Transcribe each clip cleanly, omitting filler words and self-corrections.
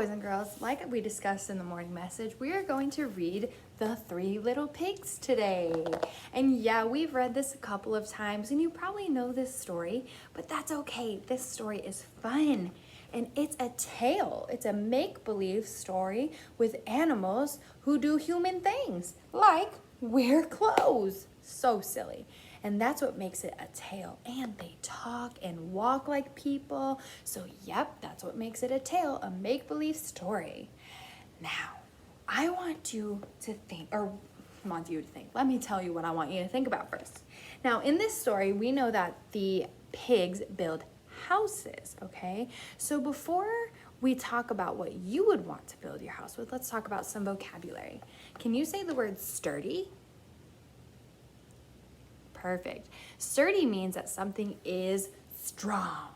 Boys and girls, like we discussed in the morning message, we are going to read The Three Little Pigs today. And yeah, we've read this a couple of times and you probably know this story, but that's okay. This story is fun and it's a tale. It's a make-believe story with animals who do human things, like wear clothes. So silly. And that's what makes it a tale. And they talk and walk like people. So yep, that's what makes it a tale, a make-believe story. Now, I want you to think, let me tell you what I want you to think about first. Now, in this story, we know that the pigs build houses, okay? So before we talk about what you would want to build your house with, let's talk about some vocabulary. Can you say the word sturdy? Perfect. Sturdy means that something is strong,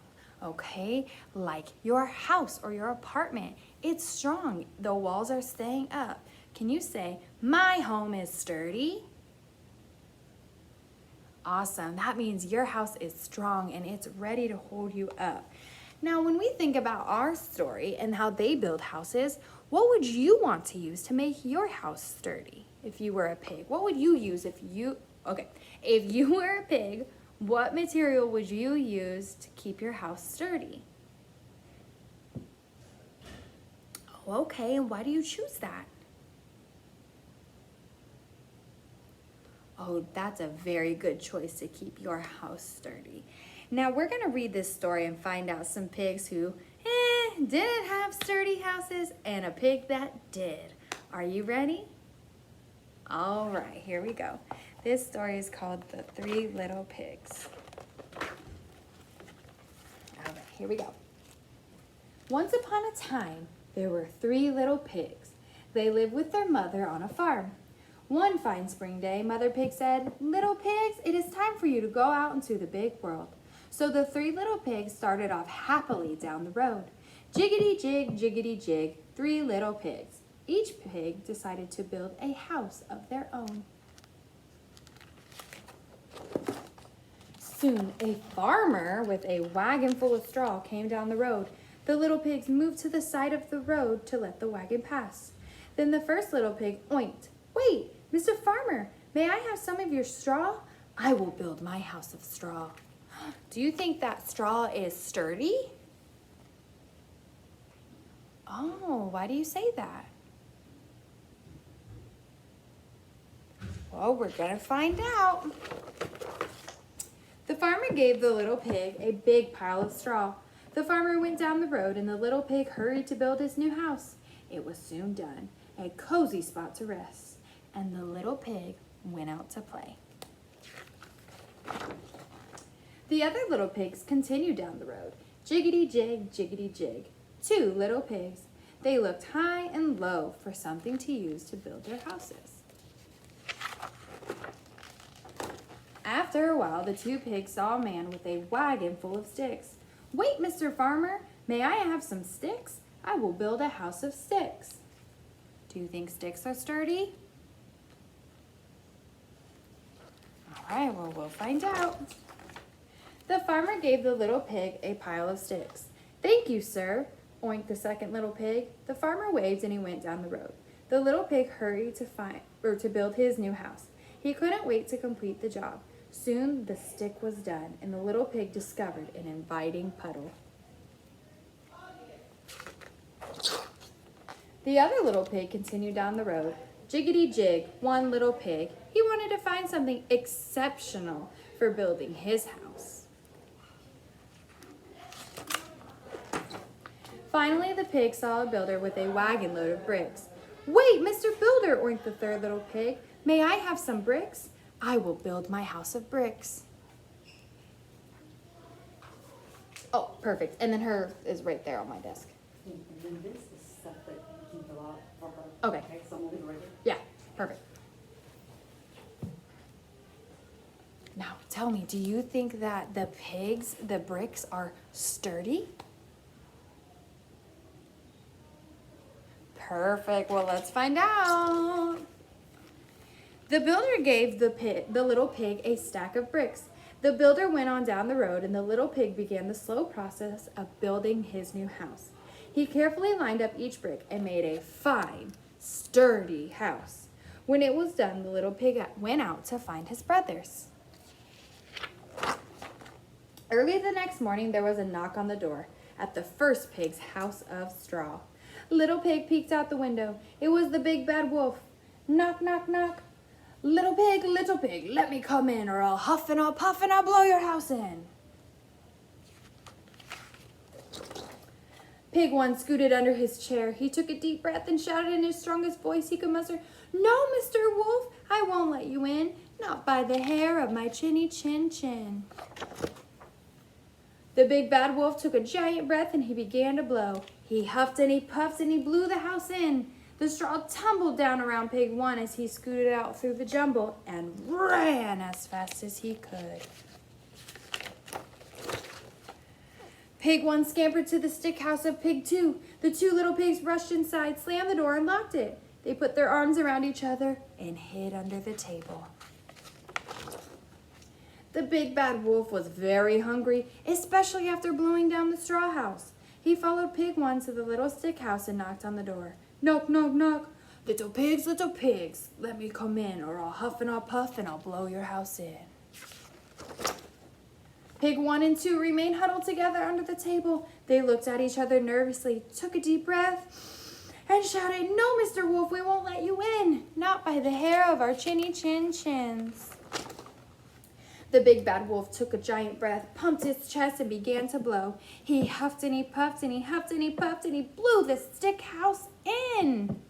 okay? Like your house or your apartment, it's strong. The walls are staying up. Can you say, my home is sturdy? Awesome. That means your house is strong and it's ready to hold you up. Now, when we think about our story and how they build houses, what would you want to use to make your house sturdy? If you were a pig, what would you use if you were a pig, what material would you use to keep your house sturdy? Oh, okay, and why do you choose that? Oh, that's a very good choice to keep your house sturdy. Now we're gonna read this story and find out some pigs who didn't have sturdy houses and a pig that did. Are you ready? All right, here we go. This story is called The Three Little Pigs. All right, here we go. Once upon a time, there were three little pigs. They lived with their mother on a farm. One fine spring day, Mother Pig said, "Little pigs, it is time for you to go out into the big world." So the three little pigs started off happily down the road. Jiggity jig, jiggity jig, three little pigs. Each pig decided to build a house of their own. Soon, a farmer with a wagon full of straw came down the road. The little pigs moved to the side of the road to let the wagon pass. Then the first little pig oinked. "Wait, Mr. Farmer, may I have some of your straw? I will build my house of straw." Do you think that straw is sturdy? Oh, why do you say that? Well, we're gonna find out. The farmer gave the little pig a big pile of straw. The farmer went down the road and the little pig hurried to build his new house. It was soon done, a cozy spot to rest, and the little pig went out to play. The other little pigs continued down the road. Jiggity jig, jiggity jig. Two little pigs. They looked high and low for something to use to build their houses. After a while, the two pigs saw a man with a wagon full of sticks. "Wait, Mr. Farmer, may I have some sticks? I will build a house of sticks." Do you think sticks are sturdy? All right, well, we'll find out. The farmer gave the little pig a pile of sticks. "Thank you, sir," oinked the second little pig. The farmer waved and he went down the road. The little pig hurried to build his new house. He couldn't wait to complete the job. Soon the stick was done, and the little pig discovered an inviting puddle. The other little pig continued down the road. Jiggity jig, one little pig. He wanted to find something exceptional for building his house. Finally, the pig saw a builder with a wagon load of bricks. "Wait, Mr. Builder," oinked the third little pig. "May I have some bricks? I will build my house of bricks." Oh, perfect. And then hers is right there on my desk. And then this is stuff that you can fill out for her. Okay. So I'm gonna leave it right here. Yeah, perfect. Now, tell me, do you think that the bricks are sturdy? Perfect. Well, let's find out. The builder gave the little pig a stack of bricks. The builder went on down the road and the little pig began the slow process of building his new house. He carefully lined up each brick and made a fine, sturdy house. When it was done, the little pig went out to find his brothers. Early the next morning, there was a knock on the door at the first pig's house of straw. Little Pig peeked out the window. It was the big bad wolf. Knock, knock, knock. Little pig, let me come in, or I'll huff and I'll puff and I'll blow your house in. Pig 1 scooted under his chair. He took a deep breath and shouted in his strongest voice he could muster, "No, Mr. Wolf, I won't let you in, not by the hair of my chinny chin chin." The big bad wolf took a giant breath and he began to blow. He huffed and he puffed and he blew the house in. The straw tumbled down around Pig 1 as he scooted out through the jumble and ran as fast as he could. Pig 1 scampered to the stick house of Pig 2. The two little pigs rushed inside, slammed the door, and locked it. They put their arms around each other and hid under the table. The big bad wolf was very hungry, especially after blowing down the straw house. He followed Pig 1 to the little stick house and knocked on the door. Knock, knock, knock. Little pigs, let me come in, or I'll huff and I'll puff and I'll blow your house in. Pig 1 and 2 remained huddled together under the table. They looked at each other nervously, took a deep breath, and shouted, "No, Mr. Wolf, we won't let you in, not by the hair of our chinny chin chins." The big bad wolf took a giant breath, pumped his chest, and began to blow. He huffed and he puffed and he huffed and he puffed and he blew the stick house in.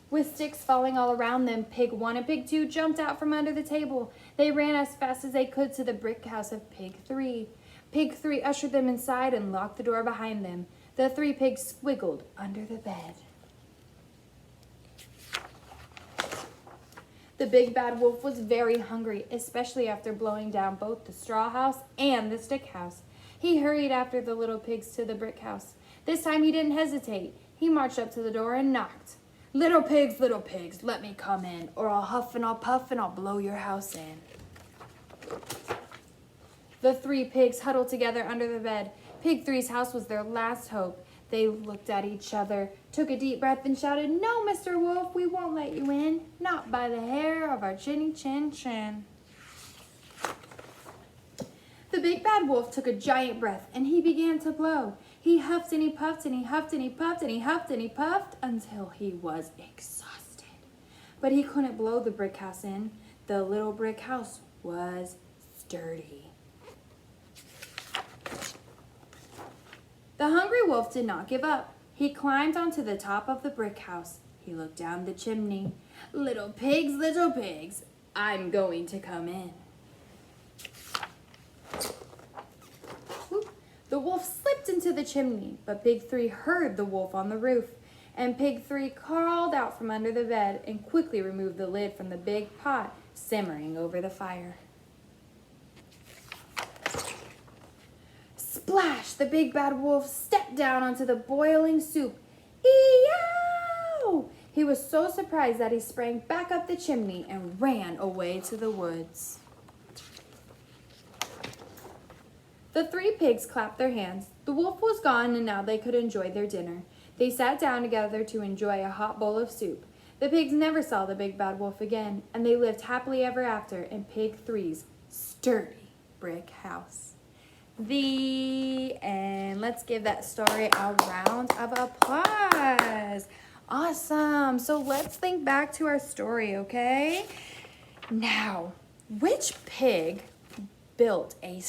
With sticks falling all around them, Pig 1 and Pig 2 jumped out from under the table. They ran as fast as they could to the brick house of Pig 3. Pig 3 ushered them inside and locked the door behind them. The 3 pigs squiggled under the bed. The big bad wolf was very hungry, especially after blowing down both the straw house and the stick house. He hurried after the little pigs to the brick house. This time he didn't hesitate. He marched up to the door and knocked. Little pigs, let me come in, or I'll huff and I'll puff and I'll blow your house in." The 3 pigs huddled together under the bed. Pig 3's house was their last hope. They looked at each other, took a deep breath, and shouted, "No, Mr. Wolf, we won't let you in, not by the hair of our chinny chin chin." The big bad wolf took a giant breath, and he began to blow. He huffed and he puffed and he huffed and he puffed and he huffed and he puffed until he was exhausted. But he couldn't blow the brick house in. The little brick house was sturdy. The hungry wolf did not give up. He climbed onto the top of the brick house. He looked down the chimney. Little pigs, I'm going to come in." Whoop. The wolf slipped into the chimney, but Pig 3 heard the wolf on the roof, and Pig 3 crawled out from under the bed and quickly removed the lid from the big pot simmering over the fire. Splash! The big bad wolf stepped down onto the boiling soup. Ee-yow! He was so surprised that he sprang back up the chimney and ran away to the woods. The 3 pigs clapped their hands. The wolf was gone and now they could enjoy their dinner. They sat down together to enjoy a hot bowl of soup. The pigs never saw the big bad wolf again, and they lived happily ever after in Pig 3's sturdy brick house. The end. Let's give that story a round of applause. Awesome. So let's think back to our story, okay? Now, which pig built a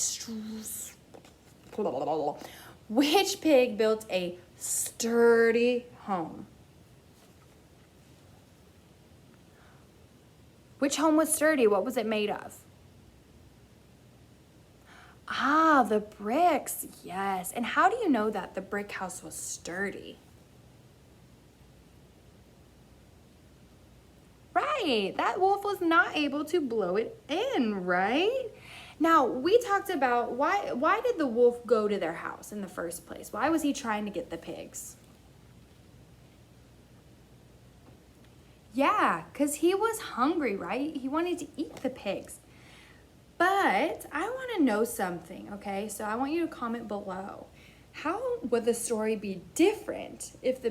sturdy home? Which home was sturdy? What was it made of? Ah, the bricks. Yes. And how do you know that the brick house was sturdy? Right. That wolf was not able to blow it in, right? Now, we talked about why did the wolf go to their house in the first place? Why was he trying to get the pigs? Yeah, because he was hungry, right? He wanted to eat the pigs. But I want to know something, okay? So I want you to comment below. How would the story be different if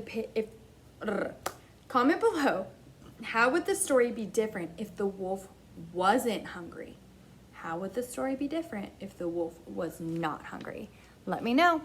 comment below. How would the story be different if the wolf wasn't hungry? How would the story be different if the wolf was not hungry? Let me know.